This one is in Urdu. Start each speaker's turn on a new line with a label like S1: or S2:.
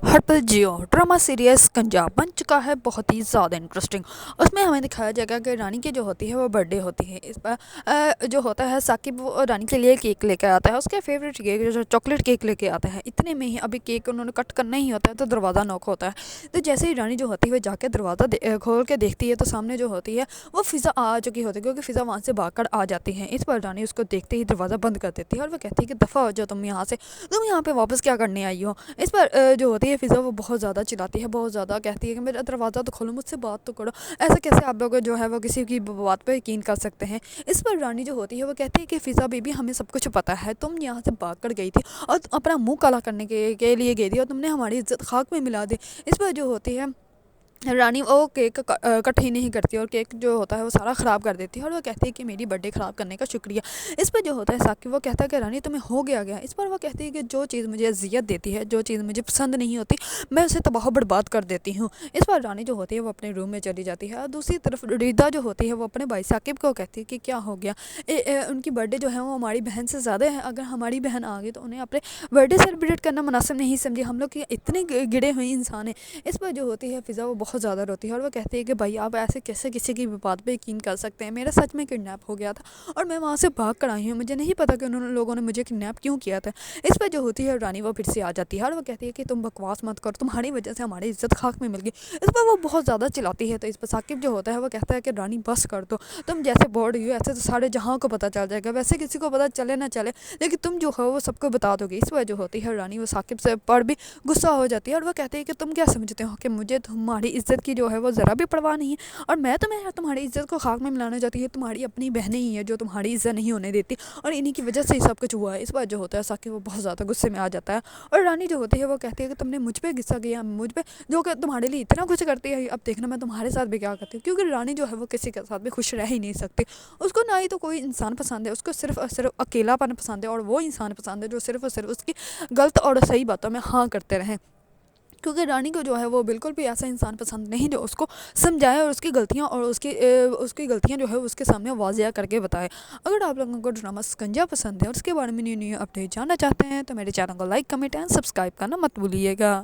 S1: ہر پل جیو ڈرامہ سیریز کنجا بن چکا ہے بہت ہی زیادہ انٹرسٹنگ۔ اس میں ہمیں دکھایا جائے گا کہ رانی کی جو ہوتی ہے وہ برتھ ڈے ہوتی ہے۔ اس پر جو ہوتا ہے ثاقب وہ رانی کے لیے کیک لے کے آتا ہے، اس کے فیوریٹ کیک جو چاکلیٹ کیک لے کے آتا ہے۔ اتنے میں ہی ابھی کیک انہوں نے کٹ کرنا ہی ہوتا ہے تو دروازہ نوک ہوتا ہے۔ تو جیسے ہی رانی جو ہوتی ہے وہ جا کے دروازہ کھول کے دیکھتی ہے تو سامنے جو ہوتی ہے وہ فضا آ چکی ہوتی ہے، کیونکہ فضا وہاں سے بھاگ کر آ جاتی ہے۔ اس پر رانی اس کو دیکھتے ہی دروازہ بند کر دیتی ہے اور وہ کہتی ہے کہ دفع ہو جاؤ تم یہاں سے، تم یہاں پہ واپس کیا کرنے آئی ہو۔ اس پر جو ہوتی ہے فضا وہ بہت زیادہ چلاتی ہے، بہت زیادہ کہتی ہے کہ میرا دروازہ تو کھولو، مجھ سے بات تو کرو، ایسا کیسے آپ لوگ جو ہے وہ کسی کی بات پہ یقین کر سکتے ہیں۔ اس پر رانی جو ہوتی ہے وہ کہتی ہے کہ فضا بیبی ہمیں سب کچھ پتہ ہے، تم یہاں سے بھاگ کر گئی تھی اور اپنا منہ کالا کرنے کے لیے گئی تھی اور تم نے ہماری عزت خاک میں ملا دی۔ اس پر جو ہوتی ہے رانی وہ کیک کٹ ہی نہیں کرتی اور کیک جو ہوتا ہے وہ سارا خراب کر دیتی ہے اور وہ کہتی ہے کہ میری برتھ ڈے خراب کرنے کا شکریہ۔ اس پر جو ہوتا ہے ثاقب وہ کہتا ہے کہ رانی تمہیں ہو گیا۔ اس پر وہ کہتی ہے کہ جو چیز مجھے اذیت دیتی ہے، جو چیز مجھے پسند نہیں ہوتی، میں اسے تباہ و برباد کر دیتی ہوں۔ اس پر رانی جو ہوتی ہے وہ اپنے روم میں چلی جاتی ہے اور دوسری طرف ریدا جو ہوتی ہے وہ اپنے بھائی ثاقب کو کہتی ہے کہ کیا ہو گیا، ان کی برتھ ڈے جو ہے وہ ہماری بہن سے زیادہ ہے، اگر ہماری بہن آ گئی تو انہیں اپنے برتھ ڈے سیلیبریٹ کرنا مناسب نہیں سمجھے، ہم لوگ اتنے گڑے ہوئے انسان ہیں۔ اس پر جو ہوتی ہے فضا وہ بہت زیادہ روتی ہے اور وہ کہتی ہے کہ بھائی آپ ایسے کیسے کسی کی بات پہ یقین کر سکتے ہیں، میرا سچ میں کڈنیپ ہو گیا تھا اور میں وہاں سے بھاگ کر آئی ہوں، مجھے نہیں پتا کہ لوگوں نے مجھے کڈنیپ کیوں کیا تھا۔ اس پہ جو ہوتی ہے رانی وہ پھر سے آ جاتی ہے اور وہ کہتی ہے کہ تم بکواس مت کرو، تمہاری وجہ سے ہماری عزت خاک میں مل گئی۔ اس پر وہ بہت زیادہ چلاتی ہے تو اس پر ثاقب جو ہوتا ہے وہ کہتا ہے کہ رانی بس کر دو، تم جیسے بول رہی ہو ایسے تو سارے جہاں کو پتہ چل جائے گا، ویسے کسی کو پتہ چلے نہ چلے لیکن تم جو ہو وہ سب کو بتا دو گی۔ اس پر جو ہوتی ہے رانی وہ ثاقب سے پر بھی غصہ ہو جاتی ہے اور وہ کہتی ہے کہ تم کیا سمجھتے ہو کہ مجھے تمہاری عزت کی جو ہے وہ ذرا بھی پرواہ نہیں ہے اور میں تمہاری عزت کو خاک میں ملانا چاہتی ہوں، تمہاری اپنی بہنیں ہی ہیں جو تمہاری عزت نہیں ہونے دیتی اور انہی کی وجہ سے ہی سب کچھ ہوا ہے۔ اس بار جو ہوتا ہے ثاقب وہ بہت زیادہ غصے میں آ جاتا ہے اور رانی جو ہوتی ہے وہ کہتی ہے کہ تم نے مجھ پہ غصہ کیا، مجھ پہ جو کہ تمہارے لیے اتنا کچھ کرتی ہے، اب دیکھنا میں تمہارے ساتھ بھی کیا کرتی ہوں، کیونکہ رانی جو ہے وہ کسی کے ساتھ بھی خوش رہ ہی نہیں سکتی۔ اس کو نہ ہی تو کوئی انسان پسند ہے، اس کو صرف اور صرف اکیلا پن پسند ہے اور وہ انسان پسند ہے جو صرف اور صرف اس کی غلط اور صحیح باتوں میں ہاں کرتے رہیں، کیونکہ رانی کو جو ہے وہ بالکل بھی ایسا انسان پسند نہیں جو اس کو سمجھائے اور اس کی غلطیاں اور اس کی غلطیاں جو ہے اس کے سامنے واضح کر کے بتائے۔ اگر آپ لوگوں کو ڈرامہ سکنجا پسند ہے اور اس کے بارے میں نیو اپڈیٹ جاننا چاہتے ہیں تو میرے چینل کو لائک کمنٹ اینڈ سبسکرائب کرنا مت بھولیے گا۔